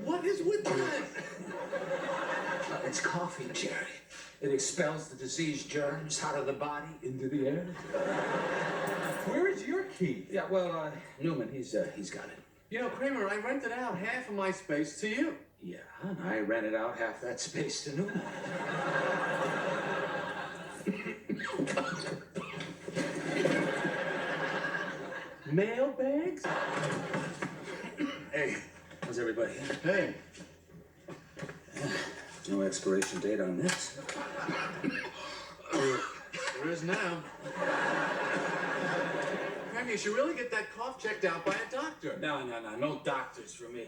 What is with that? It's coffee, Jerry. It expels the disease germs out of the body into the air. Where is your key? Yeah, well, Newman, he's got it. You know, Kramer, I rented out half of my space to you. Yeah, and I rented out half that space to Newman. Mailbags? Hey, how's everybody? Hey. No expiration date on this. There is now. Kramer, you should really get that cough checked out by a doctor. No doctors for me.